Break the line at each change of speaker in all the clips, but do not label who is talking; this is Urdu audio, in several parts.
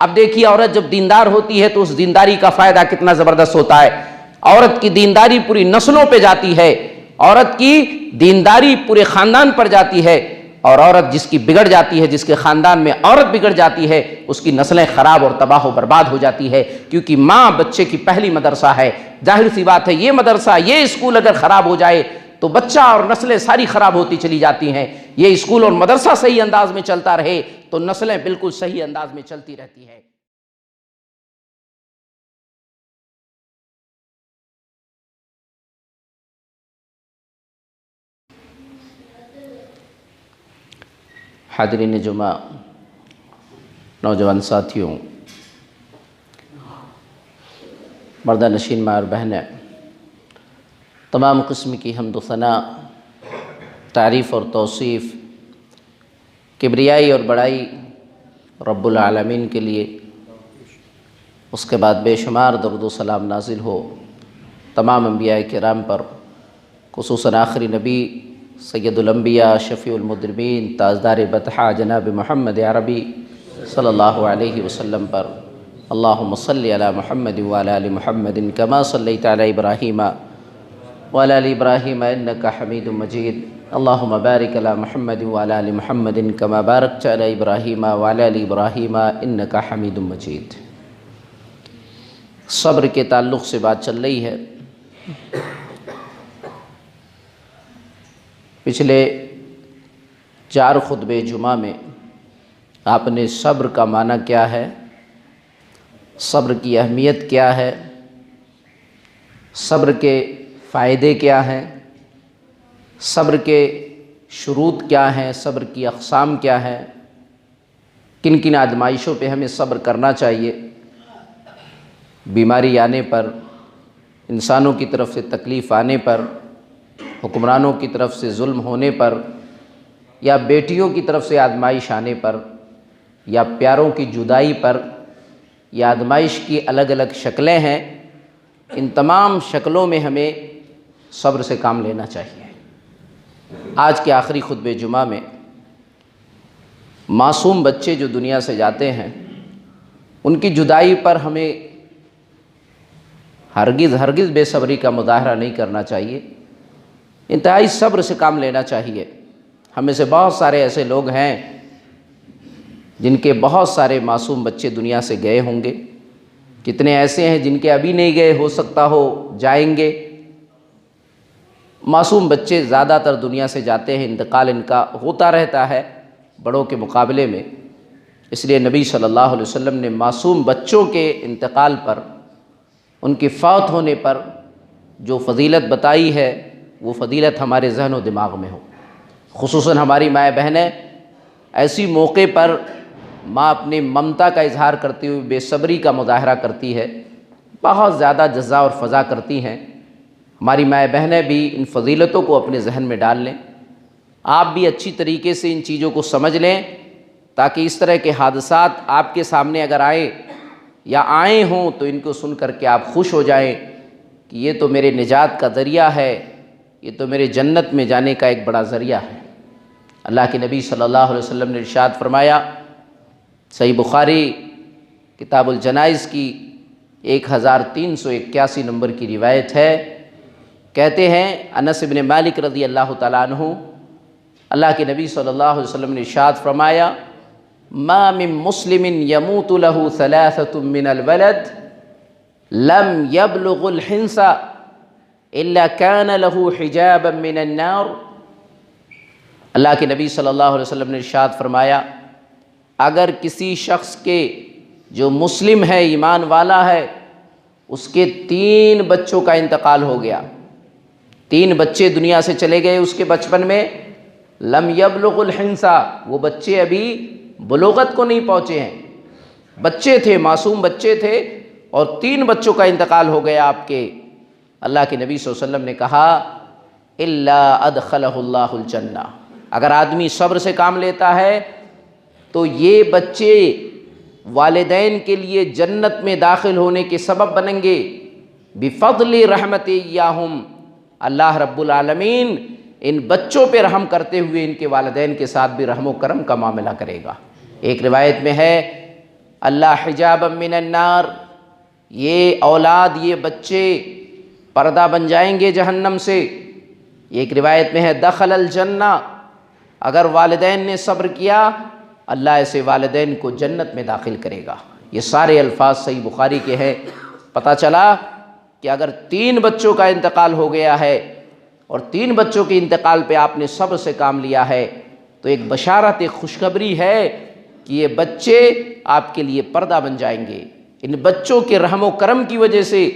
اب دیکھیے عورت جب دیندار ہوتی ہے تو اس دینداری کا فائدہ کتنا زبردست ہوتا ہے. عورت کی دینداری پوری نسلوں پہ جاتی ہے، عورت کی دینداری پورے خاندان پر جاتی ہے، اور عورت جس کی بگڑ جاتی ہے، جس کے خاندان میں عورت بگڑ جاتی ہے، اس کی نسلیں خراب اور تباہ و برباد ہو جاتی ہے، کیونکہ ماں بچے کی پہلی مدرسہ ہے. ظاہر سی بات ہے یہ مدرسہ، یہ اسکول اگر خراب ہو جائے تو بچہ اور نسلیں ساری خراب ہوتی چلی جاتی ہیں. یہ اسکول اور مدرسہ صحیح انداز میں چلتا رہے تو نسلیں بالکل صحیح انداز میں چلتی رہتی ہیں. حاضرین جمعہ، نوجوان ساتھیوں، مردہ نشین ماں اور بہنیں، تمام قسم کی حمد و ثنا، تعریف اور توصیف، کبریائی اور بڑائی رب العالمین کے لیے. اس کے بعد بے شمار درود و سلام نازل ہو تمام انبیاء کرام پر، خصوصاً آخری نبی سید الانبیاء شفیع المذنبین تاجدار بطحہ جناب محمد عربی صلی اللہ علیہ وسلم پر. اللہم صلی علی محمد وعلی آل محمد کما صلیت علی ابراہیم وعلی آل ابراہیم انک حمید مجید. اللہم بارک علی محمد وعلی آل محمد کما بارکت علی ابراہیم وعلی آل ابراہیم انک حمید مجید. صبر کے تعلق سے بات چل رہی ہے. پچھلے 4 خطبے جمعہ میں آپ نے صبر کا معنی کیا ہے، صبر کی اہمیت کیا ہے، صبر کے فائدے کیا ہیں، صبر کے شروط کیا ہیں، صبر کی اقسام کیا ہیں، کن کن آزمائشوں پہ ہمیں صبر کرنا چاہیے. بیماری آنے پر، انسانوں کی طرف سے تکلیف آنے پر، حکمرانوں کی طرف سے ظلم ہونے پر، یا بیٹیوں کی طرف سے آزمائش آنے پر، یا پیاروں کی جدائی پر. یہ آزمائش کی الگ الگ شکلیں ہیں. ان تمام شکلوں میں ہمیں صبر سے کام لینا چاہیے. آج کے آخری خطبہ جمعہ میں معصوم بچے جو دنیا سے جاتے ہیں ان کی جدائی پر ہمیں ہرگز بے صبری کا مظاہرہ نہیں کرنا چاہیے. انتہائی صبر سے کام لینا چاہیے. ہم میں سے بہت سارے ایسے لوگ ہیں جن کے بہت سارے معصوم بچے دنیا سے گئے ہوں گے. کتنے ایسے ہیں جن کے ابھی نہیں گئے، ہو سکتا ہو جائیں گے. معصوم بچے زیادہ تر دنیا سے جاتے ہیں، انتقال ان کا ہوتا رہتا ہے بڑوں کے مقابلے میں. اس لیے نبی صلی اللہ علیہ وسلم نے معصوم بچوں کے انتقال پر، ان کے فوت ہونے پر جو فضیلت بتائی ہے وہ فضیلت ہمارے ذہن و دماغ میں ہو. خصوصاً ہماری مائیں بہنیں ایسی موقع پر ماں اپنی ممتا کا اظہار کرتی ہوئی بے صبری کا مظاہرہ کرتی ہے، بہت زیادہ جزا اور فضا کرتی ہیں. ہماری مائیں بہنیں بھی ان فضیلتوں کو اپنے ذہن میں ڈال لیں. آپ بھی اچھی طریقے سے ان چیزوں کو سمجھ لیں تاکہ اس طرح کے حادثات آپ کے سامنے اگر آئیں یا آئے ہوں تو ان کو سن کر کے آپ خوش ہو جائیں کہ یہ تو میرے نجات کا ذریعہ ہے، یہ تو میرے جنت میں جانے کا ایک بڑا ذریعہ ہے. اللہ کے نبی صلی اللہ علیہ وسلم نے ارشاد فرمایا، صحیح بخاری کتاب الجنائز کی 1381 نمبر کی روایت ہے. کہتے ہیں انس بن مالک رضی اللہ تعالیٰ عنہ، اللہ کے نبی صلی اللہ علیہ وسلم نے ارشاد فرمایا، ما من مسلم يموت له 3 من الولد لم يبلغ الحنس الا كان له حجابا من النار. اللہ کے نبی صلی اللہ علیہ وسلم نے ارشاد فرمایا، اگر کسی شخص کے جو مسلم ہے، ایمان والا ہے، اس کے 3 بچوں کا انتقال ہو گیا، 3 بچے دنیا سے چلے گئے اس کے بچپن میں، لم یبلغ الحنس، وہ بچے ابھی بلوغت کو نہیں پہنچے ہیں، بچے تھے، معصوم بچے تھے، اور 3 بچوں کا انتقال ہو گیا آپ کے. اللہ کے نبی صلی اللہ علیہ وسلم نے کہا، الا ادخلہ اللہ الجنہ، اگر آدمی صبر سے کام لیتا ہے تو یہ بچے والدین کے لیے جنت میں داخل ہونے کے سبب بنیں گے. بفضل رحمت ایاہم، اللہ رب العالمین ان بچوں پہ رحم کرتے ہوئے ان کے والدین کے ساتھ بھی رحم و کرم کا معاملہ کرے گا. ایک روایت میں ہے اللہ حجابا من النار، یہ اولاد، یہ بچے پردہ بن جائیں گے جہنم سے۔ ایک روایت میں ہے دخل الجنہ، اگر والدین نے صبر کیا اللہ ایسے والدین کو جنت میں داخل کرے گا۔ یہ سارے الفاظ صحیح بخاری کے ہیں۔ پتہ چلا کہ اگر 3 بچوں کا انتقال ہو گیا ہے اور 3 بچوں کے انتقال پہ آپ نے صبر سے کام لیا ہے تو ایک بشارت، ایک خوشخبری ہے کہ یہ بچے آپ کے لیے پردہ بن جائیں گے۔ ان بچوں کے رحم و کرم کی وجہ سے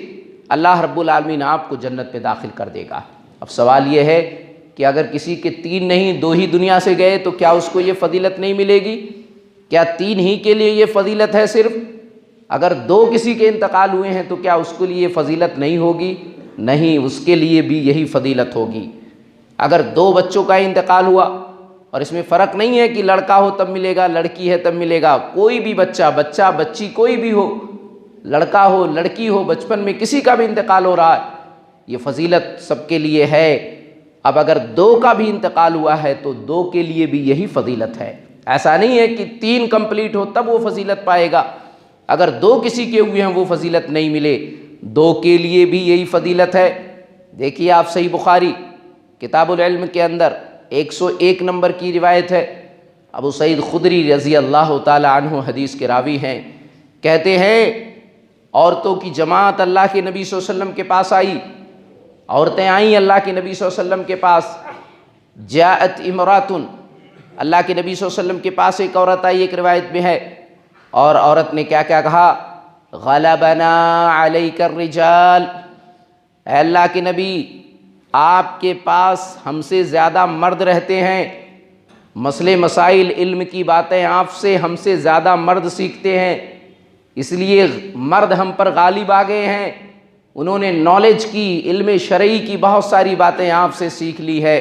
اللہ رب العالمین آپ کو جنت میں داخل کر دے گا۔ اب سوال یہ ہے کہ اگر کسی کے 3 نہیں 2 ہی دنیا سے گئے تو کیا اس کو یہ فضیلت نہیں ملے گی؟ کیا 3 ہی کے لیے یہ فضیلت ہے صرف؟ اگر 2 کسی کے انتقال ہوئے ہیں تو کیا اس کے لیے فضیلت نہیں ہوگی؟ نہیں، اس کے لیے بھی یہی فضیلت ہوگی۔ اگر 2 بچوں کا انتقال ہوا، اور اس میں فرق نہیں ہے کہ لڑکا ہو تب ملے گا، لڑکی ہے تب ملے گا، کوئی بھی بچہ بچی کوئی بھی ہو، لڑکا ہو لڑکی ہو، بچپن میں کسی کا بھی انتقال ہو رہا ہے، یہ فضیلت سب کے لیے ہے۔ اب اگر 2 کا بھی انتقال ہوا ہے تو 2 کے لیے بھی یہی فضیلت ہے۔ ایسا نہیں ہے کہ 3 کمپلیٹ ہو تب وہ فضیلت پائے گا، اگر 2 کسی کے ہوئے ہیں وہ فضیلت نہیں ملے، 2 کے لیے بھی یہی فضیلت ہے۔ دیکھیے آپ صحیح بخاری کتاب العلم کے اندر 101 نمبر کی روایت ہے، ابو سعید خدری رضی اللہ تعالی عنہ حدیث کے راوی ہیں، کہتے ہیں عورتوں کی جماعت اللہ کے نبی صلی اللہ علیہ وسلم کے پاس آئی، عورتیں آئیں اللہ کے نبی صلی اللہ علیہ وسلم کے پاس۔ جاءت امرات، اللہ کے نبی صلی اللہ علیہ وسلم کے پاس ایک عورت آئی، ایک روایت میں ہے، اور عورت نے کیا کیا کہا؟ غلبنا علیک الرجال، اے اللہ کے نبی آپ کے پاس ہم سے زیادہ مرد رہتے ہیں، مسئلے مسائل علم کی باتیں آپ سے ہم سے زیادہ مرد سیکھتے ہیں، اس لیے مرد ہم پر غالب آ گئے ہیں، انہوں نے نالج کی، علم شرعی کی بہت ساری باتیں آپ سے سیکھ لی ہے۔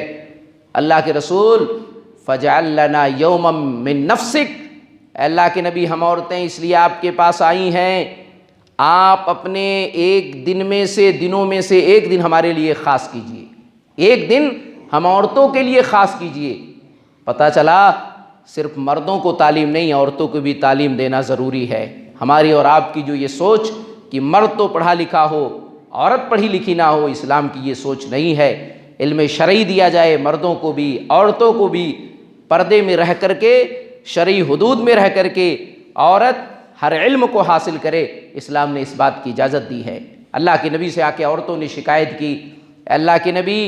اللہ کے رسول فجعل لنا یوما من نفسک، اے اللہ کے نبی ہم عورتیں اس لیے آپ کے پاس آئی ہیں، آپ اپنے ایک دن میں سے دنوں میں سے ایک دن ہمارے لیے خاص کیجئے، ایک دن ہم عورتوں کے لیے خاص کیجئے۔ پتہ چلا صرف مردوں کو تعلیم نہیں، عورتوں کو بھی تعلیم دینا ضروری ہے۔ ہماری اور آپ کی جو یہ سوچ کہ مرد تو پڑھا لکھا ہو عورت پڑھی لکھی نہ ہو، اسلام کی یہ سوچ نہیں ہے۔ علم شرعی دیا جائے مردوں کو بھی عورتوں کو بھی، پردے میں رہ کر کے شرعی حدود میں رہ کر کے عورت ہر علم کو حاصل کرے، اسلام نے اس بات کی اجازت دی ہے۔ اللہ کے نبی سے آ کے عورتوں نے شکایت کی، اللہ کے نبی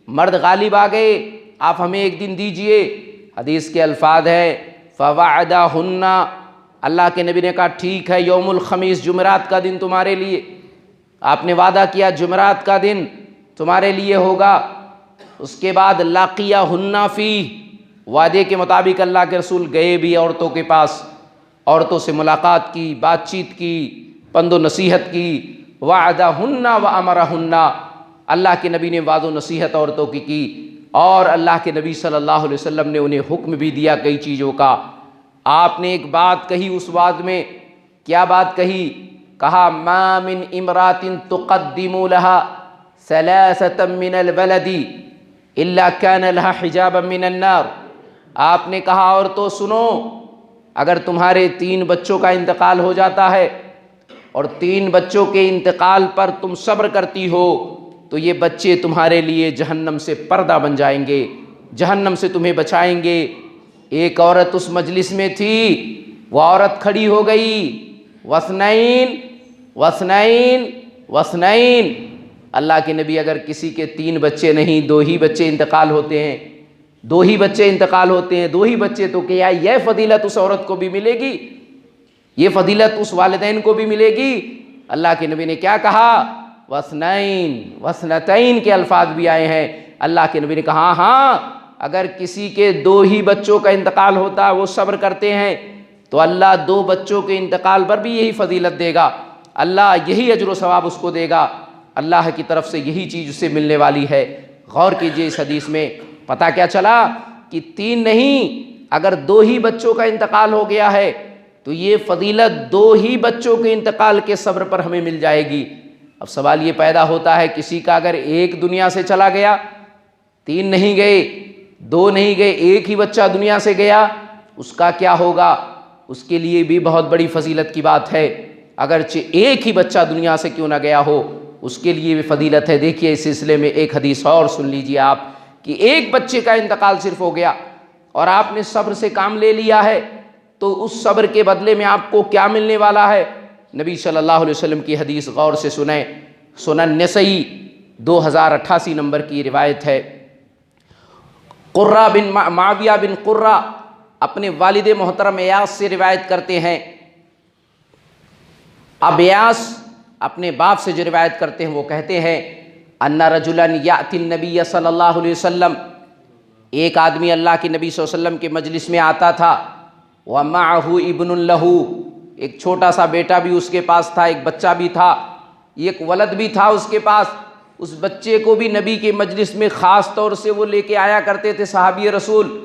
مرد غالب آ گئے، آپ ہمیں ایک دن دیجئے۔ حدیث کے الفاظ ہے فوعدہن، اللہ کے نبی نے کہا ٹھیک ہے، یوم الخمیس جمعرات کا دن تمہارے لیے، آپ نے وعدہ کیا جمعرات کا دن تمہارے لیے ہوگا۔ اس کے بعد لاقیہن فیہ، وعدے کے مطابق اللہ کے رسول گئے بھی عورتوں کے پاس، عورتوں سے ملاقات کی، بات چیت کی، پند و نصیحت کی۔ وعدہن وامرہن، اللہ کے نبی نے وعد و نصیحت عورتوں کی اور اللہ کے نبی صلی اللہ علیہ وسلم نے انہیں حکم بھی دیا کئی چیزوں کا۔ آپ نے ایک بات کہی اس وعد میں، کیا بات کہی؟ کہا ما من امرات تقدم لها ثلاثة من الولد الا كان لها حجابا من النار، آپ نے کہا عورتوں سنو، اگر تمہارے 3 بچوں کا انتقال ہو جاتا ہے اور 3 بچوں کے انتقال پر تم صبر کرتی ہو تو یہ بچے تمہارے لیے جہنم سے پردہ بن جائیں گے، جہنم سے تمہیں بچائیں گے۔ ایک عورت اس مجلس میں تھی، وہ عورت کھڑی ہو گئی، وثنین وثنین وثنین، اللہ کے نبی اگر کسی کے 3 بچے نہیں 2 ہی بچے انتقال ہوتے ہیں، 2 ہی بچے انتقال ہوتے ہیں، 2 ہی بچے، تو کیا یہ فضیلت اس عورت کو بھی ملے گی؟ یہ فضیلت اس والدین کو بھی ملے گی؟ اللہ کے نبی نے کیا کہا؟ وثنین وثنتین کے الفاظ بھی آئے ہیں۔ اللہ کے نبی نے کہا ہاں اگر کسی کے 2 ہی بچوں کا انتقال ہوتا ہے وہ صبر کرتے ہیں تو اللہ 2 بچوں کے انتقال پر بھی یہی فضیلت دے گا، اللہ یہی اجر و ثواب اس کو دے گا، اللہ کی طرف سے یہی چیز اسے ملنے والی ہے۔ غور کیجئے اس حدیث میں، پتہ کیا چلا کہ 3 نہیں، اگر 2 ہی بچوں کا انتقال ہو گیا ہے تو یہ فضیلت 2 ہی بچوں کے انتقال کے صبر پر ہمیں مل جائے گی۔ اب سوال یہ پیدا ہوتا ہے کسی کا اگر ایک دنیا سے چلا گیا، 3 نہیں گئے 2 نہیں گئے، ایک ہی بچہ دنیا سے گیا، اس کا کیا ہوگا؟ اس کے لیے بھی بہت بڑی فضیلت کی بات ہے، اگرچہ ایک ہی بچہ دنیا سے کیوں نہ گیا ہو اس کے لیے بھی فضیلت ہے۔ دیکھیے اس سلسلے میں ایک حدیث اور سن لیجیے آپ، کہ ایک بچے کا انتقال صرف ہو گیا اور آپ نے صبر سے کام لے لیا ہے، تو اس صبر کے بدلے میں آپ کو کیا ملنے والا ہے؟ نبی صلی اللہ علیہ وسلم کی حدیث غور سے سنیں، سنن نسائی 2088 نمبر کی روایت ہے۔ قرہ بن معاویہ بن قرہ اپنے والد محترم ایاس سے روایت کرتے ہیں۔ اب ایاس اپنے باپ سے جو روایت کرتے ہیں وہ کہتے ہیں ان رجلا یأتی النبی صلی اللہ علیہ وسلم، ایک آدمی اللہ کے نبی صلی اللہ علیہ وسلم کے مجلس میں آتا تھا، ومعہ ابن لہ، ایک چھوٹا سا بیٹا بھی اس کے پاس تھا، ایک بچہ بھی تھا، ایک ولد بھی تھا اس کے پاس۔ اس بچے کو بھی نبی کے مجلس میں خاص طور سے وہ لے کے آیا کرتے تھے صحابی رسول۔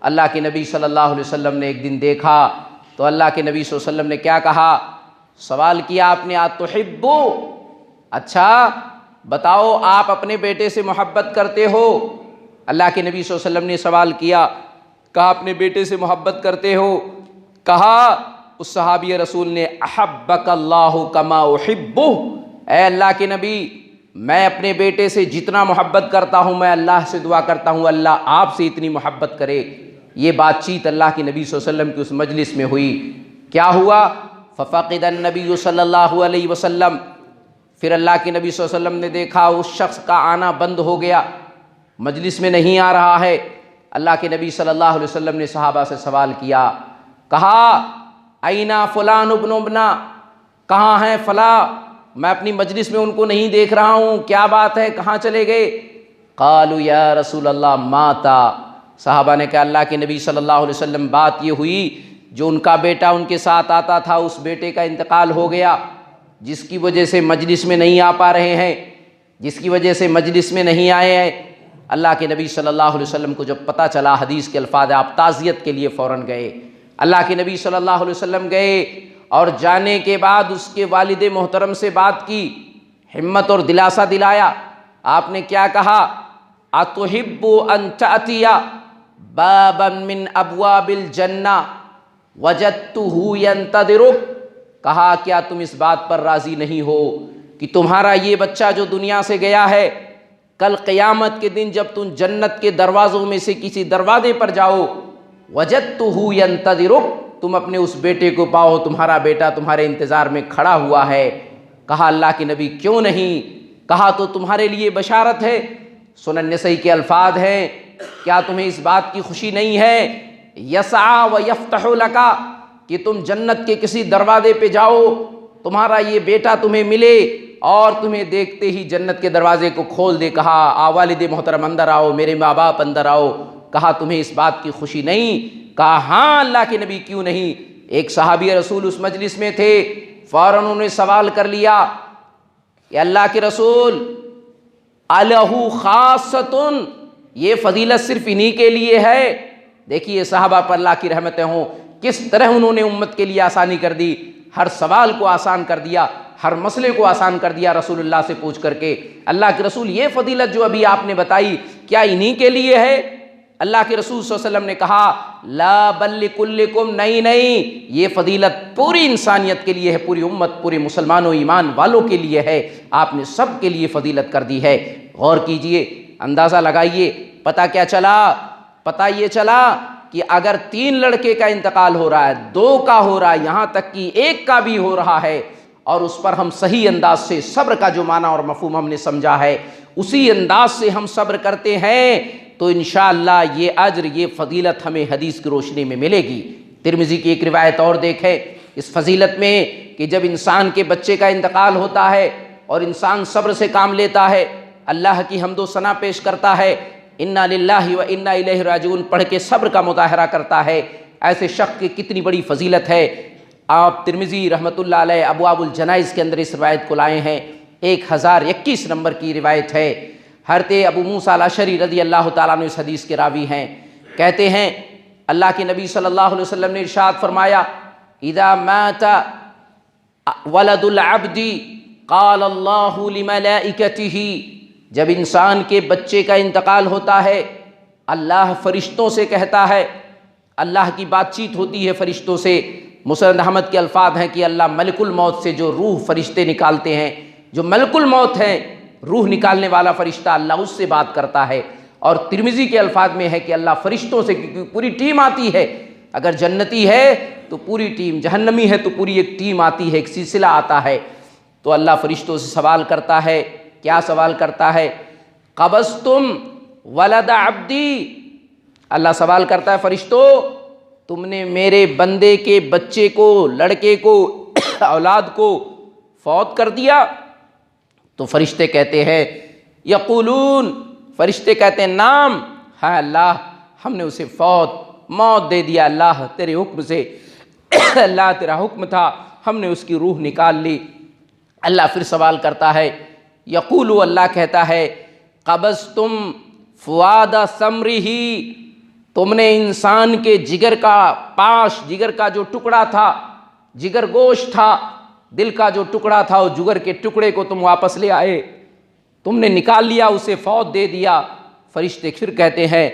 اللہ کے نبی صلی اللہ علیہ وسلم نے ایک دن دیکھا تو اللہ کے نبی صلی اللہ علیہ وسلم نے کیا کہا؟ سوال کیا آپ نے، اتحبو، اچھا بتاؤ آپ اپنے بیٹے سے محبت کرتے ہو؟ اللہ کے نبی صلی اللہ علیہ وسلم نے سوال کیا، کہا اپنے بیٹے سے محبت کرتے ہو؟ کہا اس صحابی رسول نے، احبک اللہ کما احبہ، اے اللہ کے نبی میں اپنے بیٹے سے جتنا محبت کرتا ہوں میں اللہ سے دعا کرتا ہوں اللہ آپ سے اتنی محبت کرے۔ یہ بات چیت اللہ کے نبی صلی اللہ علیہ وسلم کی اس مجلس میں ہوئی۔ کیا ہوا؟ ففقد النبی صلی اللہ علیہ وسلم، پھر اللہ کے نبی صلی اللہ علیہ وسلم نے دیکھا اس شخص کا آنا بند ہو گیا، مجلس میں نہیں آ رہا ہے۔ اللہ کے نبی صلی اللہ علیہ وسلم نے صحابہ سے سوال کیا، کہا اینا فلان ابن ابنا، کہاں ہیں فلاں؟ میں اپنی مجلس میں ان کو نہیں دیکھ رہا ہوں، کیا بات ہے، کہاں چلے گئے؟ قالوا یا رسول اللہ ماتا، صحابہ نے کہا اللہ کے نبی صلی اللہ علیہ وسلم بات یہ ہوئی جو ان کا بیٹا ان کے ساتھ آتا تھا اس بیٹے کا انتقال ہو گیا، جس کی وجہ سے مجلس میں نہیں آ پا رہے ہیں، جس کی وجہ سے مجلس میں نہیں آئے ہیں۔ اللہ کے نبی صلی اللہ علیہ وسلم کو جب پتہ چلا، حدیث کے الفاظ آپ تعزیت کے لیے فوراً گئے۔ اللہ کے نبی صلی اللہ علیہ وسلم گئے اور جانے کے بعد اس کے والد محترم سے بات کی، ہمت اور دلاسا دلایا۔ آپ نے کیا کہا؟ اتحب ان تأتی بابا من ابواب الجنہ وجدتہ ینتظرک، کہا کیا تم اس بات پر راضی نہیں ہو کہ تمہارا یہ بچہ جو دنیا سے گیا ہے، کل قیامت کے دن جب تم جنت کے دروازوں میں سے کسی دروازے پر جاؤ، وجدتہ ینتظرک، تم اپنے اس بیٹے کو پاؤ، تمہارا بیٹا تمہارے انتظار میں کھڑا ہوا ہے۔ کہا اللہ کے نبی کیوں نہیں؟ کہا تو تمہارے لیے بشارت ہے، سنن نسائی کے الفاظ ہیں، کیا تمہیں اس بات کی خوشی نہیں ہے؟ یسعی و یفتح لکا، کہ تم جنت کے کسی دروازے پہ جاؤ، تمہارا یہ بیٹا تمہیں ملے اور تمہیں دیکھتے ہی جنت کے دروازے کو کھول دے۔ کہا والد محترم اندر آؤ، میرے ماں باپ اندر آؤ۔ کہا تمہیں اس بات کی خوشی نہیں؟ کہا ہاں اللہ کے نبی کیوں نہیں۔ ایک صحابی رسول اس مجلس میں تھے، فوراً انہوں نے سوال کر لیا کہ اللہ کے رسول الہ خاصۃ، یہ فضیلت صرف انہی کے لیے ہے؟ دیکھیے صحابہ پر اللہ کی رحمتیں ہوں، کس طرح انہوں نے امت کے لیے آسانی کر دی، ہر سوال کو آسان کر دیا، ہر مسئلے کو آسان کر دیا رسول اللہ سے پوچھ کر کے۔ اللہ کے رسول یہ فضیلت جو ابھی آپ نے بتائی کیا انہی کے لیے ہے؟ اللہ کے رسول صلی اللہ علیہ وسلم نے کہا لا بل لکلکم، نہیں، یہ فضیلت پوری انسانیت کے لیے ہے، پوری امت، پورے مسلمانوں ایمان والوں کے لیے ہے، آپ نے سب کے لیے فضیلت کر دی ہے۔ غور کیجئے، اندازہ لگائیے، پتہ کیا چلا؟ پتہ یہ چلا کہ اگر 3 لڑکے کا انتقال ہو رہا ہے، 2 کا ہو رہا ہے، یہاں تک کہ 1 کا بھی ہو رہا ہے، اور اس پر ہم صحیح انداز سے صبر کا جو معنی اور مفہوم ہم نے سمجھا ہے اسی انداز سے ہم صبر کرتے ہیں، تو انشاءاللہ یہ اجر، یہ فضیلت ہمیں حدیث کی روشنی میں ملے گی۔ ترمذی کی ایک روایت اور دیکھیں اس فضیلت میں کہ جب انسان کے بچے کا انتقال ہوتا ہے اور انسان صبر سے کام لیتا ہے، اللہ کی حمد و ثنا پیش کرتا ہے، انا للہ و انا الیہ راجعون پڑھ کے صبر کا مظاہرہ کرتا ہے، ایسے شخص کی کتنی بڑی فضیلت ہے۔ آپ ترمذی رحمۃ اللہ علیہ ابواب الجنائز کے اندر اس روایت کو لائے ہیں، 1021 نمبر کی روایت ہے۔ حضرت ابو موسیٰ الاشعری رضی اللہ تعالیٰ عنہ اس حدیث کے راوی ہیں، کہتے ہیں اللہ کے نبی صلی اللہ علیہ وسلم نے ارشاد فرمایا اذا مات ولد العبد قال اللہ لملائکتہ، جب انسان کے بچے کا انتقال ہوتا ہے اللہ فرشتوں سے کہتا ہے اللہ کی بات چیت ہوتی ہے فرشتوں سے۔ مسند احمد کے الفاظ ہیں کہ اللہ ملک الموت سے جو روح فرشتے نکالتے ہیں، جو ملک الموت ہے روح نکالنے والا فرشتہ، اللہ اس سے بات کرتا ہے۔ اور ترمذی کے الفاظ میں ہے کہ اللہ فرشتوں سے، کیونکہ پوری ٹیم آتی ہے، اگر جنتی ہے تو پوری ٹیم، جہنمی ہے تو پوری ایک ٹیم آتی ہے، ایک سلسلہ آتا ہے، تو اللہ فرشتوں سے سوال کرتا ہے۔ کیا سوال کرتا ہے؟ قبضتم ولد عبدی، اللہ سوال کرتا ہے فرشتوں تم نے میرے بندے کے بچے کو، لڑکے کو، اولاد کو فوت کر دیا؟ تو فرشتے کہتے ہیں یقولون، فرشتے کہتے ہیں نام، ہاں اللہ ہم نے اسے موت دے دیا اللہ تیرے حکم سے، اللہ تیرا حکم تھا، ہم نے اس کی روح نکال لی۔ اللہ پھر سوال کرتا ہے، یقولو، اللہ کہتا ہے قبضتم فؤاد ثمرہ، تم نے انسان کے جگر کا پاش، جگر کا جو ٹکڑا تھا، جگر گوشت تھا، دل کا جو ٹکڑا تھا، وہ جگر کے ٹکڑے کو تم واپس لے آئے، تم نے نکال لیا، اسے فوت دے دیا۔ فرشتے پھر کہتے ہیں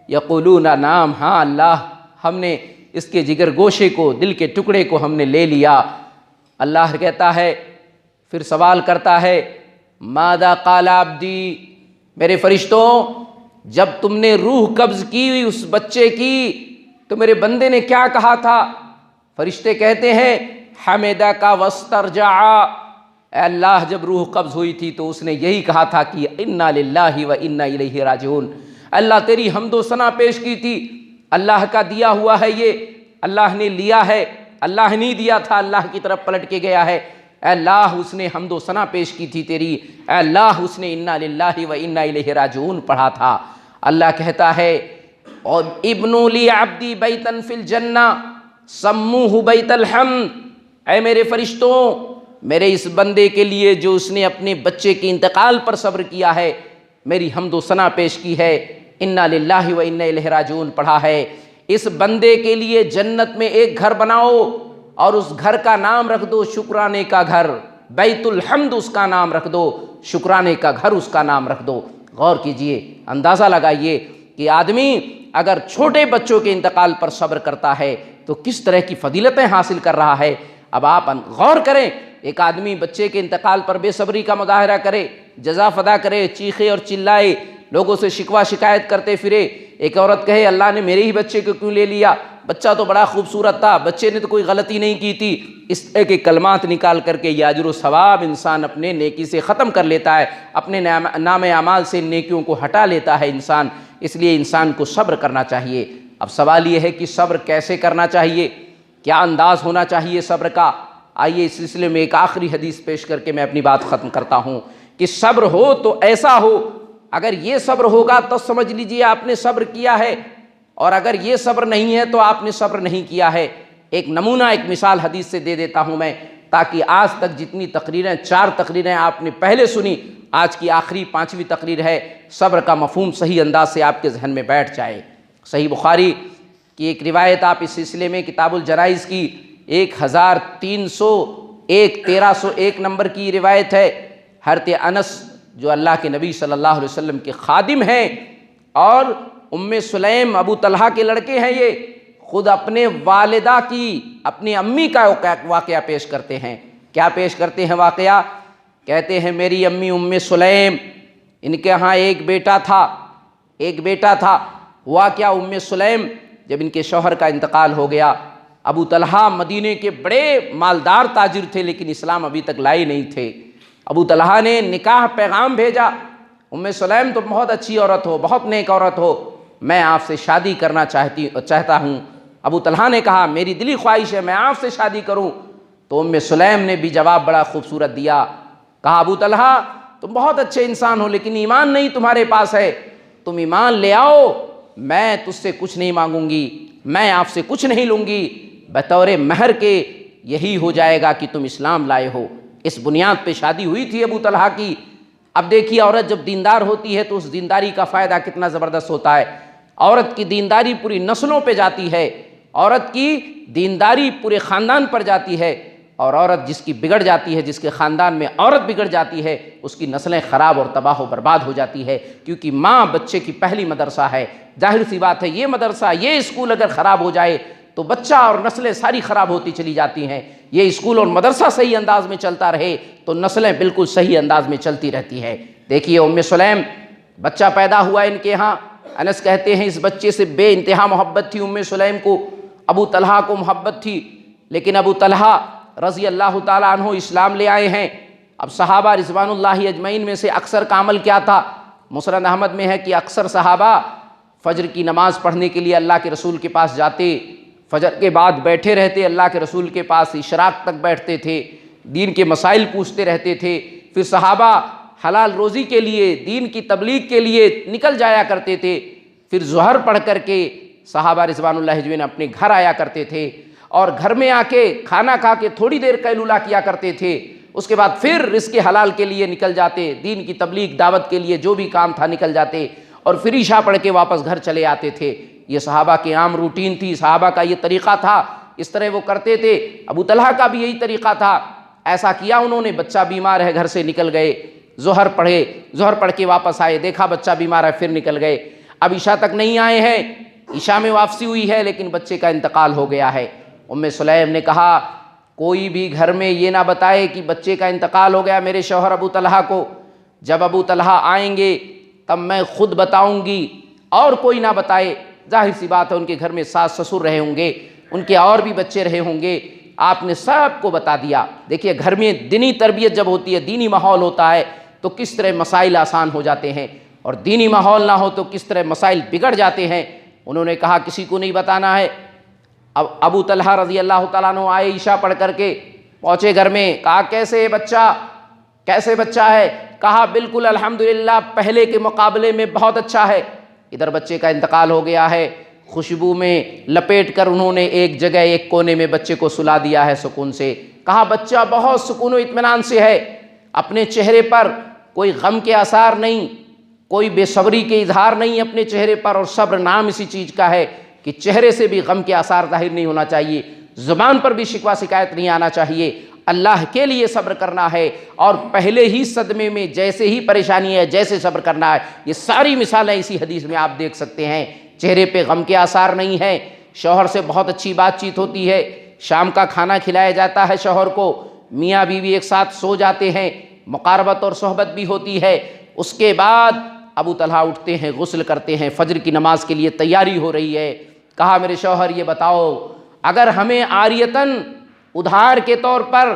یقولون نعم، ہاں اللہ ہم نے اس کے جگر گوشے کو، دل کے ٹکڑے کو ہم نے لے لیا۔ اللہ کہتا ہے، پھر سوال کرتا ہے ماذا قال عبدی، میرے فرشتوں جب تم نے روح قبض کی اس بچے کی تو میرے بندے نے کیا کہا تھا؟ فرشتے کہتے ہیں حمدک واسترجع، اے اللہ جب روح قبض ہوئی تھی تو اس نے یہی کہا تھا کہ انا للہ و انا الیہ راجعون، اللہ تیری حمد و ثنا پیش کی تھی، اللہ کا دیا ہوا ہے یہ، اللہ نے لیا ہے، اللہ نہیں دیا تھا، اللہ کی طرف پلٹ کے گیا ہے، اے اللہ اس نے حمد و ثنا پیش کی تھی تیری، اے اللہ اس نے انا للہ و انا الیہ راجعون پڑھا تھا۔ اللہ کہتا ہے اور ابنوا لی عبدی بیتا فی الجنہ سموہ بیت الحمد، اے میرے فرشتوں میرے اس بندے کے لیے جو اس نے اپنے بچے کے انتقال پر صبر کیا ہے، میری حمد و ثنا پیش کی ہے، انا للہ و انا الیہ راجعون پڑھا ہے، اس بندے کے لیے جنت میں ایک گھر بناؤ اور اس گھر کا نام رکھ دو شکرانے کا گھر، بیت الحمد اس کا نام رکھ دو، شکرانے کا گھر اس کا نام رکھ دو۔ غور کیجئے، اندازہ لگائیے کہ آدمی اگر چھوٹے بچوں کے انتقال پر صبر کرتا ہے تو کس طرح کی فضیلتیں حاصل کر رہا ہے۔ اب آپ غور کریں، ایک آدمی بچے کے انتقال پر بے صبری کا مظاہرہ کرے، جزا فدا کرے، چیخے اور چلائے، لوگوں سے شکوہ شکایت کرتے پھرے، ایک عورت کہے اللہ نے میرے ہی بچے کو کیوں لے لیا، بچہ تو بڑا خوبصورت تھا، بچے نے تو کوئی غلطی نہیں کی تھی، اس طرح کے کلمات نکال کر کے یہ اجر و ثواب انسان اپنے نیکی سے ختم کر لیتا ہے، اپنے نام اعمال سے نیکیوں کو ہٹا لیتا ہے انسان۔ اس لیے انسان کو صبر کرنا چاہیے۔ اب سوال یہ ہے کہ صبر کیسے کرنا چاہیے، کیا انداز ہونا چاہیے صبر کا؟ آئیے اس سلسلے میں ایک آخری حدیث پیش کر کے میں اپنی بات ختم کرتا ہوں کہ صبر ہو تو ایسا ہو، اگر یہ صبر ہوگا تو سمجھ لیجئے آپ نے صبر کیا ہے، اور اگر یہ صبر نہیں ہے تو آپ نے صبر نہیں کیا ہے۔ ایک نمونہ، ایک مثال حدیث سے دے دیتا ہوں میں، تاکہ آج تک جتنی تقریریں، 4 تقریریں آپ نے پہلے سنی، آج کی آخری 5ویں تقریر ہے، صبر کا مفہوم صحیح انداز سے آپ کے ذہن میں بیٹھ جائے۔ صحیح بخاری کی ایک روایت آپ اس سلسلے میں کتاب الجنائز کی 1301 نمبر کی روایت ہے۔ حضرت انس جو اللہ کے نبی صلی اللہ علیہ وسلم کے خادم ہیں اور ام سلیم ابو طلحہ کے لڑکے ہیں، یہ خود اپنے والدہ کی، اپنی امی کا واقعہ پیش کرتے ہیں۔ کیا پیش کرتے ہیں واقعہ؟ کہتے ہیں میری امی ام سلیم، ان کے ہاں ایک بیٹا تھا، ہوا کیا، ام سلیم جب ان کے شوہر کا انتقال ہو گیا، ابو طلحہ مدینے کے بڑے مالدار تاجر تھے لیکن اسلام ابھی تک لائے نہیں تھے۔ ابو طلحہ نے نکاح پیغام بھیجا، ام سلیم تو بہت اچھی عورت ہو، بہت نیک عورت ہو، میں آپ سے شادی کرنا چاہتا ہوں۔ ابو طلحہ نے کہا میری دلی خواہش ہے میں آپ سے شادی کروں، تو ام سلیم نے بھی جواب بڑا خوبصورت دیا، کہا ابو طلحہ تم بہت اچھے انسان ہو لیکن ایمان نہیں تمہارے پاس ہے، تم ایمان لے آؤ، میں تجھ سے کچھ نہیں مانگوں گی، میں آپ سے کچھ نہیں لوں گی، بطور مہر کے یہی ہو جائے گا کہ تم اسلام لائے ہو۔ اس بنیاد پہ شادی ہوئی تھی ابو طلحہ کی۔ اب دیکھیے عورت جب دیندار ہوتی ہے تو اس دینداری کا فائدہ کتنا زبردست ہوتا ہے۔ عورت کی دینداری پوری نسلوں پہ جاتی ہے، عورت کی دینداری پورے خاندان پر جاتی ہے، اور عورت جس کی بگڑ جاتی ہے، جس کے خاندان میں عورت بگڑ جاتی ہے، اس کی نسلیں خراب اور تباہ و برباد ہو جاتی ہے، کیونکہ ماں بچے کی پہلی مدرسہ ہے۔ ظاہر سی بات ہے، یہ مدرسہ، یہ اسکول اگر خراب ہو جائے تو بچہ اور نسلیں ساری خراب ہوتی چلی جاتی ہیں۔ یہ اسکول اور مدرسہ صحیح انداز میں چلتا رہے تو نسلیں بالکل صحیح انداز میں چلتی رہتی ہیں۔ دیکھیے ام سلیم، بچہ پیدا ہوا ان کے ہاں، انس کہتے ہیں اس بچے سے بے انتہا محبت تھی ام سلیم کو، ابو طلحہ کو محبت تھی، لیکن ابو طلحہ رضی اللہ تعالیٰ عنہ اسلام لے آئے ہیں۔ اب صحابہ رضوان اللہ اجمعین میں سے اکثر کا عمل کیا تھا؟ مسند احمد میں ہے کہ اکثر صحابہ فجر کی نماز پڑھنے کے لیے اللہ کے رسول کے پاس جاتے، فجر کے بعد بیٹھے رہتے اللہ کے رسول کے پاس، اشراق تک بیٹھتے تھے، دین کے مسائل پوچھتے رہتے تھے۔ پھر صحابہ حلال روزی کے لیے، دین کی تبلیغ کے لیے نکل جایا کرتے تھے۔ پھر ظہر پڑھ کر کے صحابہ رضوان اللہ اجمعین اپنے گھر آیا کرتے تھے، اور گھر میں آ کے کھانا کھا کے تھوڑی دیر قیلولہ کیا کرتے تھے، اس کے بعد پھر رزق حلال کے لیے نکل جاتے، دین کی تبلیغ دعوت کے لیے جو بھی کام تھا نکل جاتے، اور پھر عشاء پڑھ کے واپس گھر چلے آتے تھے۔ یہ صحابہ کی عام روٹین تھی، صحابہ کا یہ طریقہ تھا، اس طرح وہ کرتے تھے۔ ابو طلحہ کا بھی یہی طریقہ تھا، ایسا کیا انہوں نے۔ بچہ بیمار ہے، گھر سے نکل گئے، ظہر پڑھے، ظہر پڑھ کے واپس آئے، دیکھا بچہ بیمار ہے، پھر نکل گئے۔ اب عشاء تک نہیں آئے ہیں، عشاء میں واپسی ہوئی ہے لیکن بچے کا انتقال ہو گیا ہے۔ ام سلیم نے کہا کوئی بھی گھر میں یہ نہ بتائے کہ بچے کا انتقال ہو گیا میرے شوہر ابو طلحہ کو، جب ابو طلحہ آئیں گے تب میں خود بتاؤں گی، اور کوئی نہ بتائے۔ ظاہر سی بات ہے ان کے گھر میں ساس سسر رہے ہوں گے، ان کے اور بھی بچے رہے ہوں گے، آپ نے سب کو بتا دیا۔ دیکھیے گھر میں دینی تربیت جب ہوتی ہے، دینی ماحول ہوتا ہے تو کس طرح مسائل آسان ہو جاتے ہیں، اور دینی ماحول نہ ہو تو کس طرح مسائل بگڑ جاتے ہیں۔ انہوں نے کہا کسی کو نہیں بتانا ہے۔ اب ابو طلحہ رضی اللہ تعالیٰ عنہ آئے، عشاء پڑھ کر کے پہنچے گھر میں، کہا کیسے بچہ، کیسے بچہ ہے؟ کہا بالکل الحمدللہ پہلے کے مقابلے میں بہت اچھا ہے۔ ادھر بچے کا انتقال ہو گیا ہے، خوشبو میں لپیٹ کر انہوں نے ایک جگہ ایک کونے میں بچے کو سلا دیا ہے سکون سے۔ کہا بچہ بہت سکون و اطمینان سے ہے، اپنے چہرے پر کوئی غم کے آثار نہیں، کوئی بے صبری کے اظہار نہیں اپنے چہرے پر، اور صبر نام اسی چیز کا ہے کہ چہرے سے بھی غم کے آثار ظاہر نہیں ہونا چاہیے، زبان پر بھی شکوہ شکایت نہیں آنا چاہیے، اللہ کے لیے صبر کرنا ہے، اور پہلے ہی صدمے میں جیسے ہی پریشانی ہے جیسے صبر کرنا ہے۔ یہ ساری مثالیں اسی حدیث میں آپ دیکھ سکتے ہیں۔ چہرے پہ غم کے آثار نہیں ہیں، شوہر سے بہت اچھی بات چیت ہوتی ہے، شام کا کھانا کھلایا جاتا ہے شوہر کو، میاں بیوی ایک ساتھ سو جاتے ہیں، مقاربت اور صحبت بھی ہوتی ہے۔ اس کے بعد ابو طلحہ اٹھتے ہیں، غسل کرتے ہیں، فجر کی نماز کے لیے تیاری ہو رہی ہے۔ کہا میرے شوہر یہ بتاؤ، اگر ہمیں عاریتاً ادھار کے طور پر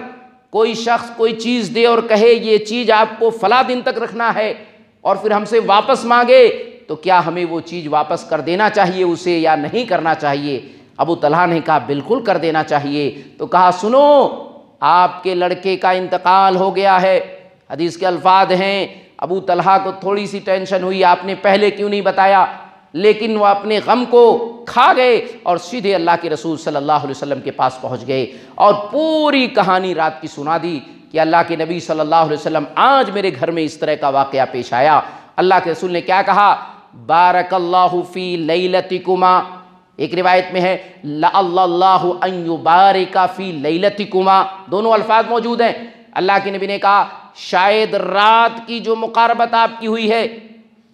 کوئی شخص کوئی چیز دے اور کہے یہ چیز آپ کو فلاں دن تک رکھنا ہے، اور پھر ہم سے واپس مانگے، تو کیا ہمیں وہ چیز واپس کر دینا چاہیے اسے یا نہیں کرنا چاہیے؟ ابو طلحہ نے کہا بالکل کر دینا چاہیے۔ تو کہا سنو، آپ کے لڑکے کا انتقال ہو گیا ہے۔ حدیث کے الفاظ ہیں ابو طلحہ کو تھوڑی سی ٹینشن ہوئی، آپ نے پہلے کیوں نہیں بتایا، لیکن وہ اپنے غم کو کھا گئے اور سیدھے اللہ کے رسول صلی اللہ علیہ وسلم کے پاس پہنچ گئے، اور پوری کہانی رات کی سنا دی کہ اللہ کے نبی صلی اللہ علیہ وسلم آج میرے گھر میں اس طرح کا واقعہ پیش آیا۔ اللہ کے رسول نے کیا کہا؟ بارک اللہ فی لیلتکما، ایک روایت میں ہے لعل اللہ ان یبارک فی لیلتکما، دونوں الفاظ موجود ہیں۔ اللہ کے نبی نے کہا شاید رات کی جو مقاربت آپ کی ہوئی ہے،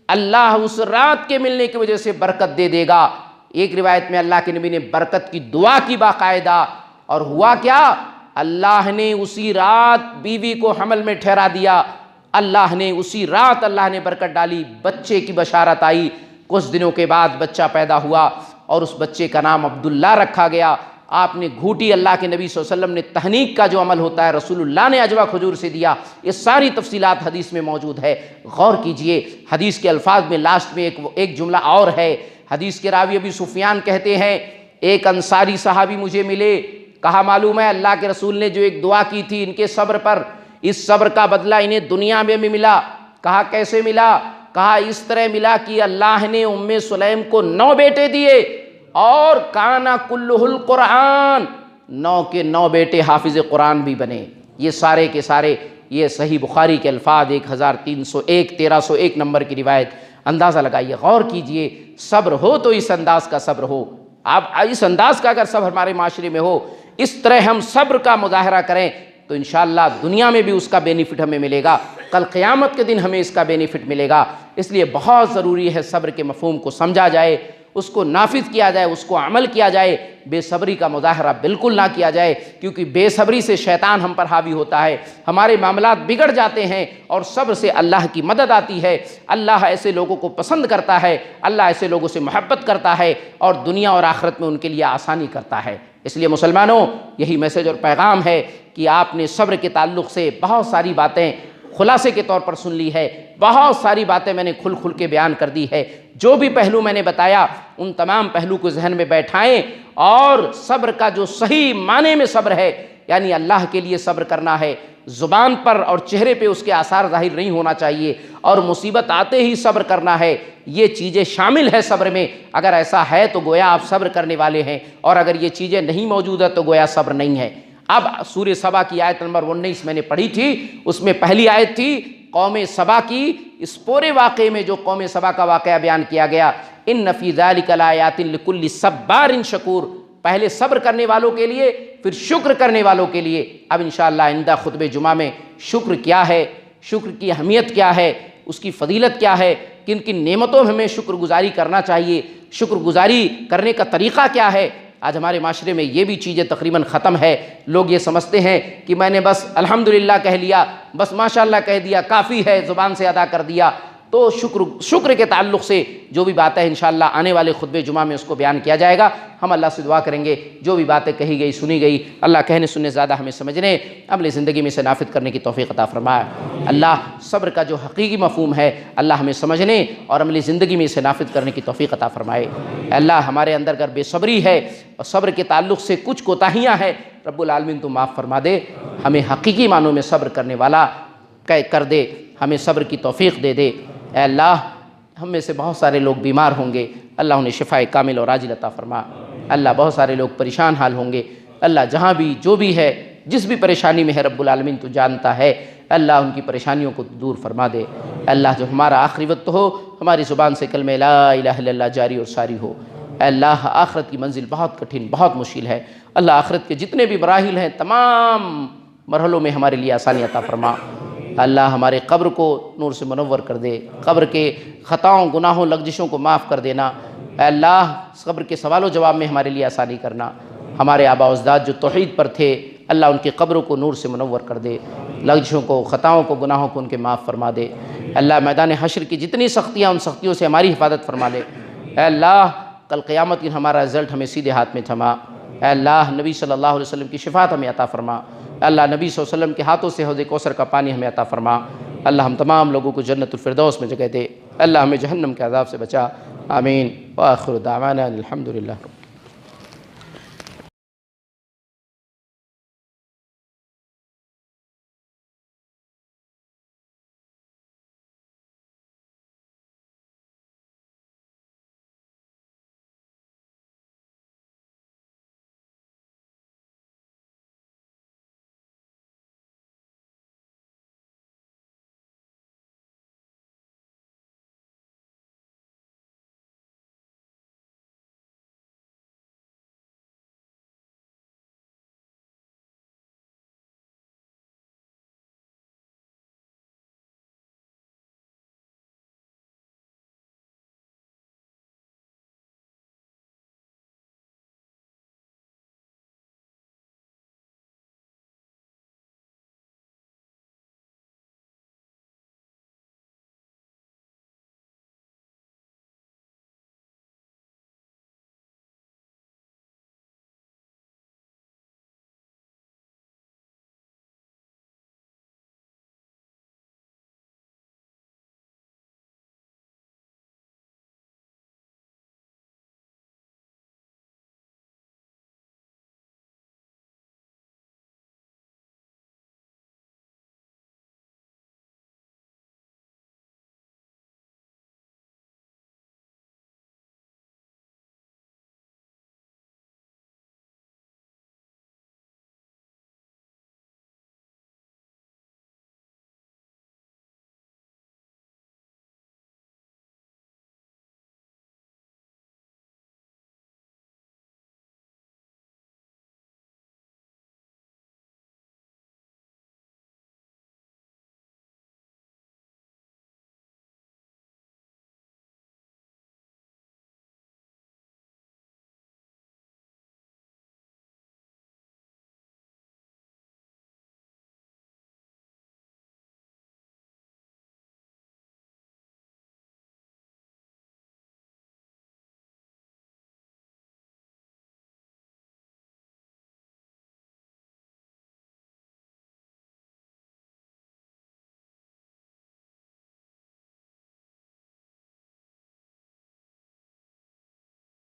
اللہ اس رات کے ملنے کی وجہ سے برکت دے دے گا۔ ایک روایت میں اللہ کے نبی نے برکت کی دعا کی باقاعدہ، اور ہوا کیا؟ اللہ نے اسی رات بیوی کو حمل میں ٹھہرا دیا، اللہ نے اسی رات اللہ نے برکت ڈالی، بچے کی بشارت آئی، کچھ دنوں کے بعد بچہ پیدا ہوا، اور اس بچے کا نام عبداللہ رکھا گیا۔ آپ نے گھوٹی اللہ کے نبی صلی اللہ علیہ وسلم نے تہنیک کا جو عمل ہوتا ہے رسول اللہ نے عجوہ کھجور سے دیا۔ یہ ساری تفصیلات حدیث میں موجود ہے، غور کیجئے۔ حدیث کے الفاظ میں لاسٹ میں ایک جملہ اور ہے۔ حدیث کے راوی ابی سفیان کہتے ہیں ایک انصاری صحابی مجھے ملے، کہا معلوم ہے اللہ کے رسول نے جو ایک دعا کی تھی ان کے صبر پر، اس صبر کا بدلہ انہیں دنیا میں بھی ملا۔ کہا کیسے ملا؟ کہا اس طرح ملا کہ اللہ نے ام سلیم کو 9 بیٹے دیے، اور کانا کلہ القرآن، 9 کے 9 بیٹے حافظ قرآن بھی بنے۔ یہ سارے کے سارے یہ صحیح بخاری کے الفاظ، 1301 1301 نمبر کی روایت۔ اندازہ لگائیے، غور کیجئے، صبر ہو تو اس انداز کا صبر ہو۔ آپ اس انداز کا اگر صبر ہمارے معاشرے میں ہو، اس طرح ہم صبر کا مظاہرہ کریں تو انشاءاللہ دنیا میں بھی اس کا بینیفٹ ہمیں ملے گا، کل قیامت کے دن ہمیں اس کا بینیفٹ ملے گا۔ اس لیے بہت ضروری ہے صبر کے مفہوم کو سمجھا جائے، اس کو نافذ کیا جائے، اس کو عمل کیا جائے، بے صبری کا مظاہرہ بالکل نہ کیا جائے، کیونکہ بے صبری سے شیطان ہم پر حاوی ہوتا ہے، ہمارے معاملات بگڑ جاتے ہیں، اور صبر سے اللہ کی مدد آتی ہے۔ اللہ ایسے لوگوں کو پسند کرتا ہے، اللہ ایسے لوگوں سے محبت کرتا ہے، اور دنیا اور آخرت میں ان کے لیے آسانی کرتا ہے۔ اس لیے مسلمانوں، یہی میسج اور پیغام ہے کہ آپ نے صبر کے تعلق سے بہت ساری باتیں خلاصے کے طور پر سن لی ہے، بہت ساری باتیں میں نے کھل کھل کے بیان کر دی ہے۔ جو بھی پہلو میں نے بتایا ان تمام پہلو کو ذہن میں بیٹھائیں، اور صبر کا جو صحیح معنی میں صبر ہے، یعنی اللہ کے لیے صبر کرنا ہے، زبان پر اور چہرے پہ اس کے آثار ظاہر نہیں ہونا چاہیے، اور مصیبت آتے ہی صبر کرنا ہے، یہ چیزیں شامل ہے صبر میں۔ اگر ایسا ہے تو گویا آپ صبر کرنے والے ہیں، اور اگر یہ چیزیں نہیں موجود ہیں تو گویا صبر نہیں ہے۔ اب سورہ سبا کی آیت نمبر 19 میں نے پڑھی تھی، اس میں پہلی آیت تھی قوم سبا کی۔ اس پورے واقعے میں جو قوم سبا کا واقعہ بیان کیا گیا، ان فی ذلک لآیات لکل صبار شکور، پہلے صبر کرنے والوں کے لیے، پھر شکر کرنے والوں کے لیے۔ اب انشاءاللہ آئندہ خطبہ جمعہ میں شکر کیا ہے، شکر کی اہمیت کیا ہے، اس کی فضیلت کیا ہے، کن کن نعمتوں میں ہمیں شکر گزاری کرنا چاہیے، شکر گزاری کرنے کا طریقہ کیا ہے۔ آج ہمارے معاشرے میں یہ بھی چیزیں تقریباً ختم ہے۔ لوگ یہ سمجھتے ہیں کہ میں نے بس الحمدللہ کہہ لیا، بس ماشاءاللہ کہہ دیا، کافی ہے، زبان سے ادا کر دیا۔ تو شکر کے تعلق سے جو بھی باتیں انشاءاللہ آنے والے خطبہ جمعہ میں اس کو بیان کیا جائے گا۔ ہم اللہ سے دعا کریں گے جو بھی باتیں کہی گئی سنی گئی، اللہ کہنے سننے زیادہ ہمیں سمجھنے، عملی زندگی میں سے نافذ کرنے کی توفیق عطا فرمائے۔ اللہ صبر کا جو حقیقی مفہوم ہے اللہ ہمیں سمجھنے اور عملی زندگی میں اسے نافذ کرنے کی توفیق عطا فرمائے۔ اللہ ہمارے اندر اگر بے صبری ہے اور صبر کے تعلق سے کچھ کوتاہیاں ہیں، رب العالمین تو معاف فرما دے، ہمیں حقیقی معنوں میں صبر کرنے والا کر دے، ہمیں صبر کی توفیق دے دے۔ اے اللہ، ہم میں سے بہت سارے لوگ بیمار ہوں گے، اللہ انہیں شفائے کامل اور عاجل عطا فرما۔ اللہ بہت سارے لوگ پریشان حال ہوں گے، اللہ جہاں بھی جو بھی ہے، جس بھی پریشانی میں ہے رب العالمین تو جانتا ہے، اللہ ان کی پریشانیوں کو دور فرما دے۔ اللہ جو ہمارا آخری وقت ہو، ہماری زبان سے کلمہ لا الہ الا اللہ جاری اور ساری ہو۔ اے اللہ، آخرت کی منزل بہت کٹھن، بہت مشکل ہے، اللہ آخرت کے جتنے بھی مراحل ہیں تمام مرحلوں میں ہمارے لیے آسانی عطا فرما۔ اللہ ہمارے قبر کو نور سے منور کر دے، قبر کے خطاؤں، گناہوں، لغزشوں کو معاف کر دینا۔ اے اللہ، قبر کے سوال و جواب میں ہمارے لیے آسانی کرنا۔ ہمارے آباء و اجداد جو توحید پر تھے، اللہ ان کی قبروں کو نور سے منور کر دے، لغزشوں کو، خطاؤں کو، گناہوں کو ان کے معاف فرما دے۔ اللہ میدان حشر کی جتنی سختیاں، ان سختیوں سے ہماری حفاظت فرما دے۔ اے اللہ، کل قیامت کی ہمارا رزلٹ ہمیں سیدھے ہاتھ میں تھما۔ اے اللہ، نبی صلی اللہ علیہ وسلم کی شفاعت ہمیں عطا فرما۔ اللہ، نبی صلی اللہ علیہ وسلم کے ہاتھوں سے حوض کوثر کا پانی ہمیں عطا فرما۔ اللہ ہم تمام لوگوں کو جنت الفردوس میں جگہ دے۔ اللہ ہمیں جہنم کے عذاب سے بچا۔ آمین۔ وآخر دعوانا الحمدللہ۔